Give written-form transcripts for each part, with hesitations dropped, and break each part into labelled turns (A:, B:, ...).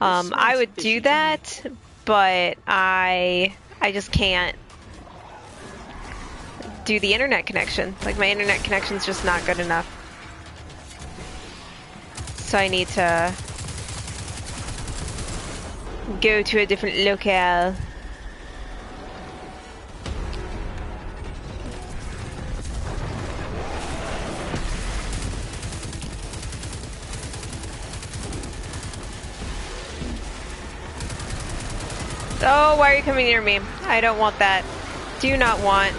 A: I would do that, but I just can't do the internet connection. Like, my internet connection's just not good enough. So I need to go to a different locale. Oh, why are you coming near me? I don't want that. Do not want.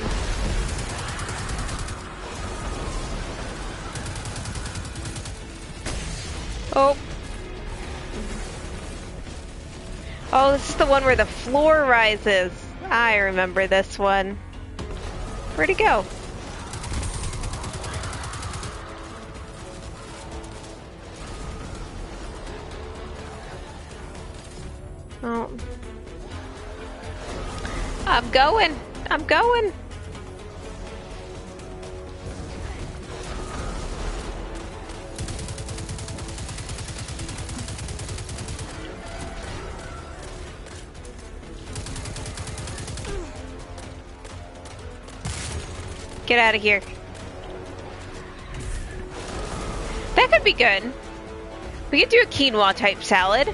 A: Oh. Oh, this is the one where the floor rises. I remember this one. Where'd he go? Oh. I'm going. I'm going. Get out of here. That could be good. We could do a quinoa type salad.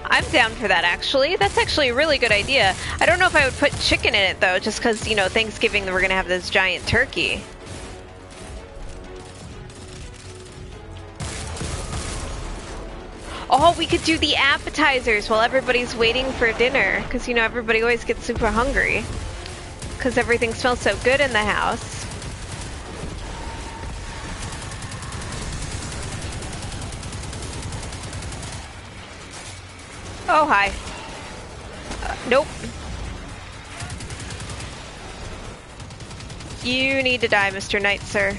A: I'm down for that, actually. That's actually a really good idea. I don't know if I would put chicken in it, though, just because, you know, Thanksgiving, we're going to have this giant turkey. Oh, we could do the appetizers while everybody's waiting for dinner, because, you know, everybody always gets super hungry, because everything smells so good in the house. Oh, hi. Nope. You need to die, Mr. Knight, sir.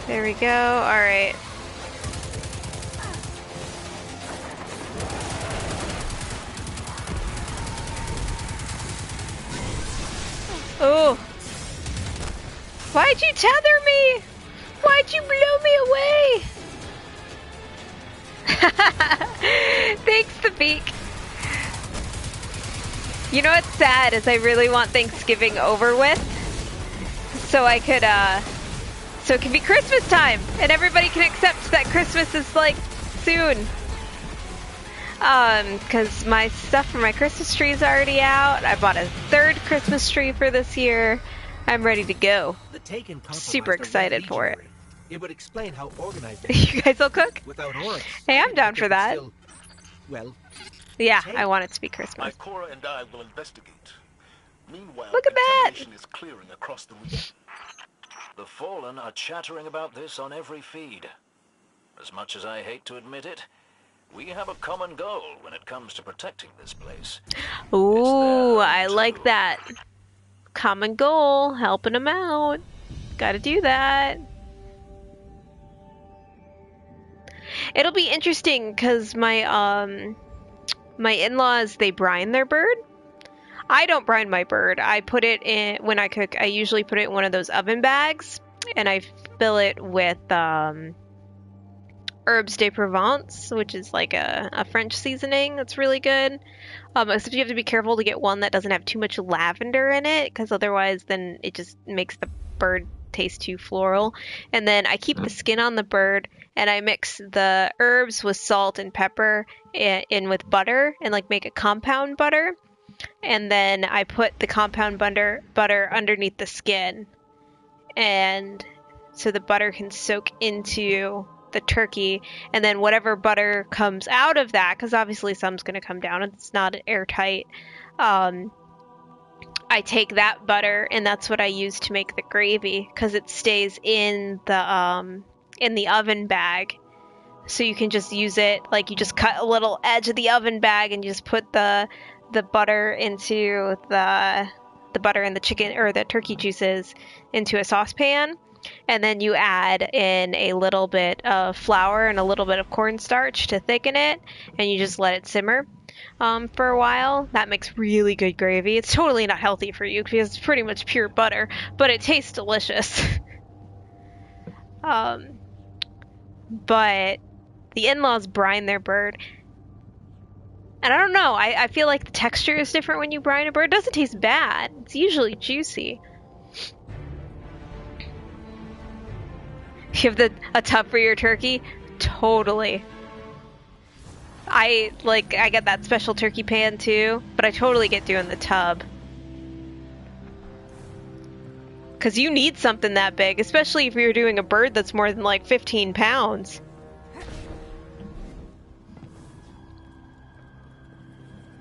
A: There we go. All right. Oh. Why'd you tether me? Why'd you blow me away? Thanks, the beak. You know what's sad is I really want Thanksgiving over with, so I could, so it can be Christmas time, and everybody can accept that Christmas is, like, soon. Because my stuff for my Christmas tree is already out. I bought a third Christmas tree for this year. I'm ready to go. Super excited for it.
B: It would explain how organized
A: You guys will cook?
B: Without Oryx,
A: hey, I'm down for that.
B: Still, well,
A: yeah, I want it to be Christmas.
C: Ikora and I will investigate. Meanwhile,
A: look at that.
C: Contamination is clearing across the region.
D: The Fallen are chattering about this on every feed. As much as I hate to admit it, we have a common goal when it comes to protecting this place.
A: Ooh, I like that. Common goal, helping them out. Gotta do that. It'll be interesting because my my in-laws, they brine their bird. I don't brine my bird. I put it in, when I cook, I usually put it in one of those oven bags, and I fill it with herbs de Provence, which is like a French seasoning that's really good. Except you have to be careful to get one that doesn't have too much lavender in it, because otherwise then it just makes the bird taste too floral. And then I keep the skin on the bird, and I mix the herbs with salt and pepper in with butter, and like make a compound butter. And then I put the compound butter underneath the skin, and so the butter can soak into the turkey, and then whatever butter comes out of that, because obviously some's going to come down, it's not airtight, I take that butter, and that's what I use to make the gravy, because it stays in the oven bag, so you can just use it, like you just cut a little edge of the oven bag and you just put the butter into the butter and the chicken or the turkey juices into a saucepan. And then you add in a little bit of flour and a little bit of cornstarch to thicken it, and you just let it simmer. for a while. That makes really good gravy. It's totally not healthy for you because it's pretty much pure butter, but it tastes delicious. um, but the in-laws brine their bird. And I don't know, I feel like the texture is different when you brine a bird. It doesn't taste bad. It's usually juicy. You have a tub for your turkey? Totally. I get that special turkey pan too, but I totally get doing the tub. Because you need something that big, especially if you're doing a bird that's more than like 15 pounds.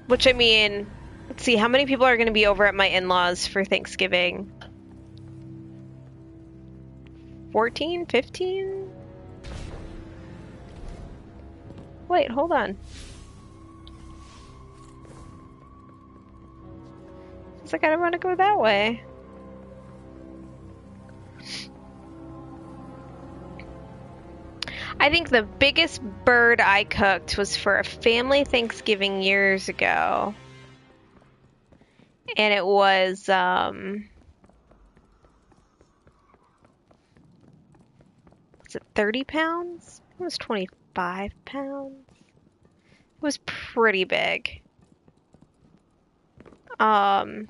A: Which, I mean, let's see, how many people are going to be over at my in-laws for Thanksgiving? 14? 15? Wait, hold on. It's like I don't want to go that way. I think the biggest bird I cooked was for a family Thanksgiving years ago. And it was, was it 30 pounds? It was 25 pounds. It was pretty big. I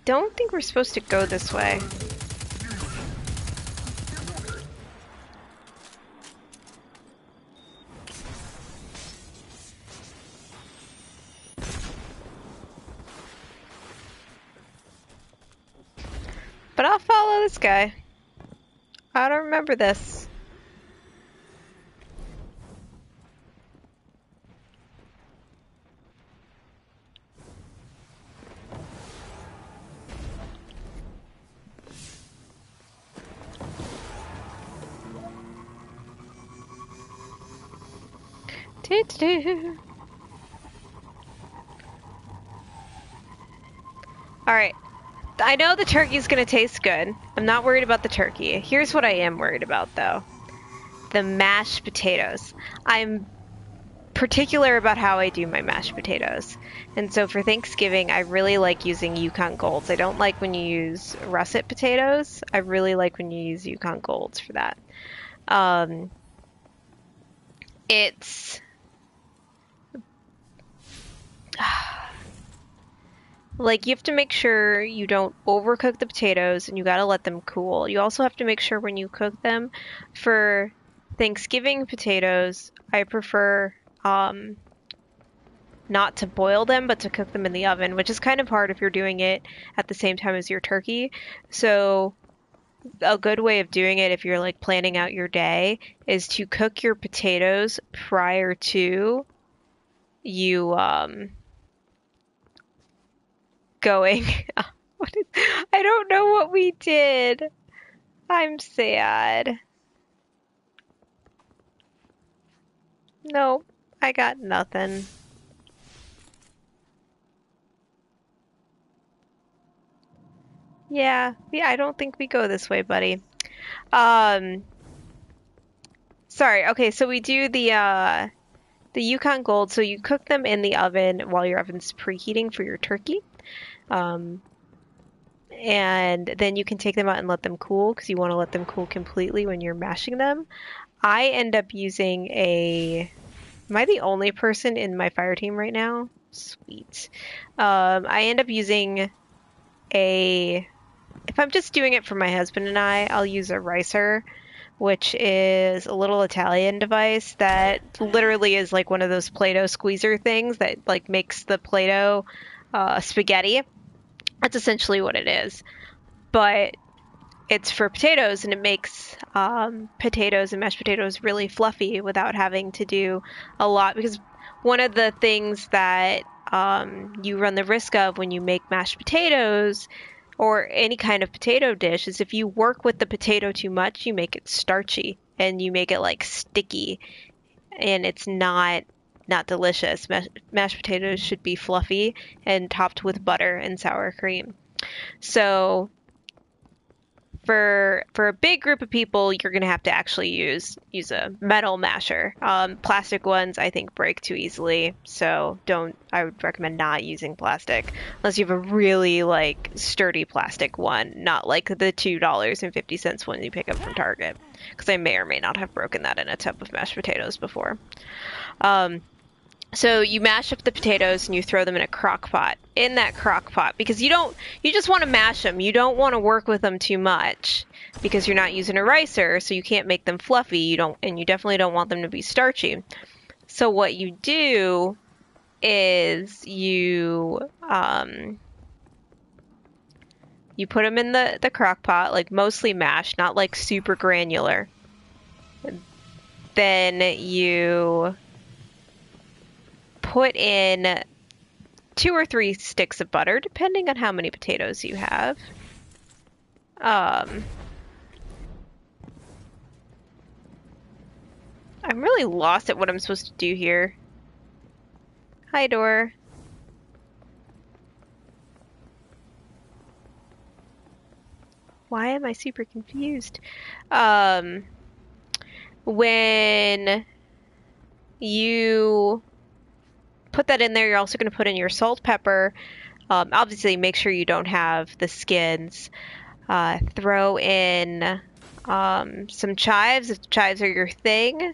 A: don't think we're supposed to go this way. But I'll follow this guy. I don't remember this. Doo-doo-doo. Alright. I know the turkey's gonna taste good. I'm not worried about the turkey. Here's what I am worried about, though. The mashed potatoes. I'm particular about how I do my mashed potatoes. And so for Thanksgiving, I really like using Yukon Golds. I don't like when you use russet potatoes. I really like when you use Yukon Golds for that. It's... Like, you have to make sure you don't overcook the potatoes, and you gotta let them cool. You also have to make sure when you cook them, for Thanksgiving potatoes, I prefer not to boil them, but to cook them in the oven, which is kind of hard if you're doing it at the same time as your turkey. So a good way of doing it if you're like planning out your day is to cook your potatoes prior to you going. I don't know what we did. I'm sad. Nope, I got nothing. Yeah, I don't think we go this way, buddy. Sorry. Okay, so we do the Yukon Gold. So you cook them in the oven while your oven's preheating for your turkey. And then you can take them out and let them cool because you want to let them cool completely when you're mashing them. I end up using a... Am I the only person in my fire team right now? Sweet. I end up using a... If I'm just doing it for my husband and I'll use a ricer, which is a little Italian device that literally is like one of those Play-Doh squeezer things that like makes the Play-Doh spaghetti. That's essentially what it is. But it's for potatoes, and it makes potatoes and mashed potatoes really fluffy without having to do a lot. Because one of the things that you run the risk of when you make mashed potatoes or any kind of potato dish is if you work with the potato too much, you make it starchy and you make it like sticky, and it's not delicious. Mashed potatoes should be fluffy and topped with butter and sour cream. So for a big group of people, you're gonna have to actually use a metal masher. Plastic ones I think break too easily, so don't. I would recommend not using plastic unless you have a really like sturdy plastic one, not like the $2.50 one you pick up from Target, because I may or may not have broken that in a tub of mashed potatoes before. Um, so you mash up the potatoes and you throw them in a crock pot. In that crock pot, because you just want to mash them. You don't want to work with them too much because you're not using a ricer, so you can't make them fluffy. And you definitely don't want them to be starchy. So what you do is you put them in the crock pot, like mostly mashed, not like super granular. Then you put in 2 or 3 sticks of butter, depending on how many potatoes you have. I'm really lost at what I'm supposed to do here. Hi, Dor. Why am I super confused? When you put that in there, you're also going to put in your salt, pepper. Obviously, make sure you don't have the skins. Throw in some chives if chives are your thing.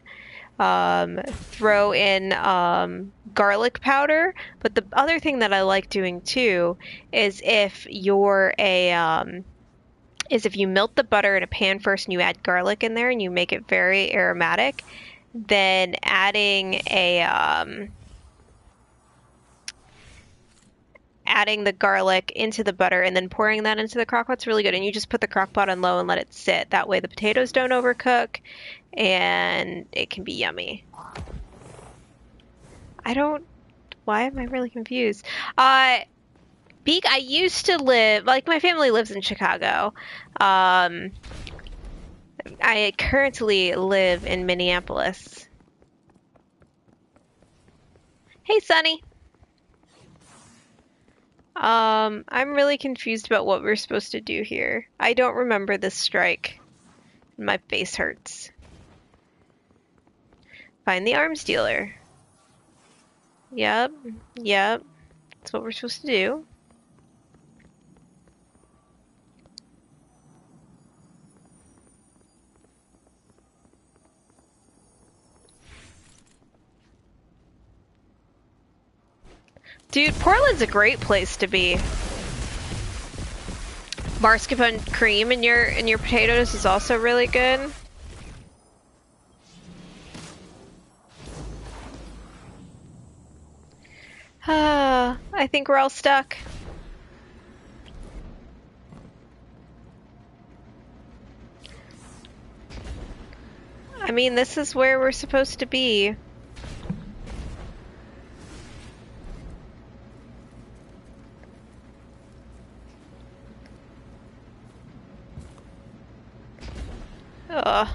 A: Throw in garlic powder. But the other thing that I like doing too is if you melt the butter in a pan first and you add garlic in there and you make it very aromatic, then adding the garlic into the butter and then pouring that into the crock pot's really good. And you just put the crock pot on low and let it sit. That way the potatoes don't overcook and it can be yummy. Why am I really confused? Beak, I used to live, like my family lives in Chicago. I currently live in Minneapolis. Hey, Sunny. I'm really confused about what we're supposed to do here. I don't remember this strike. My face hurts. Find the arms dealer. Yep. That's what we're supposed to do. Dude, Portland's a great place to be. Mascarpone cream in your potatoes is also really good. I think we're all stuck. I mean, this is where we're supposed to be. Ugh.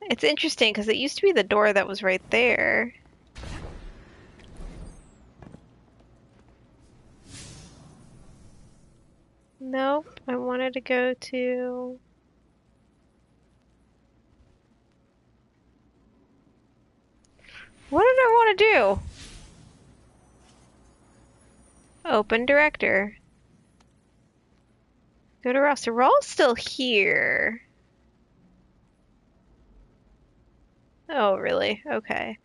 A: It's interesting because it used to be the door that was right there. Nope, I wanted to go to... What did I want to do? Open director. Go to roster. We're all still here. Oh, really? Okay.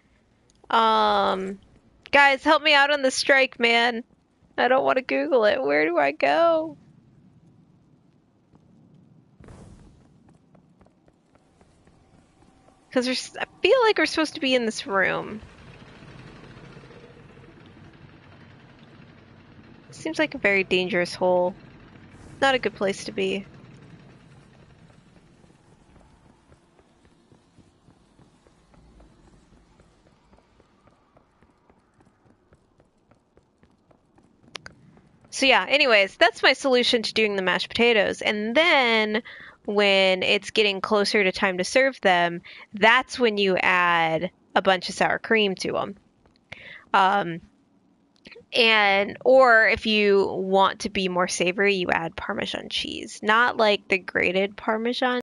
A: Guys, help me out on the strike, man. I don't want to Google it. Where do I go? Because I feel like we're supposed to be in this room. Seems like a very dangerous hole. Not a good place to be. So yeah, anyways, that's my solution to doing the mashed potatoes. And then when it's getting closer to time to serve them, that's when you add a bunch of sour cream to them. And or if you want to be more savory, you add Parmesan cheese. Not like the grated Parmesan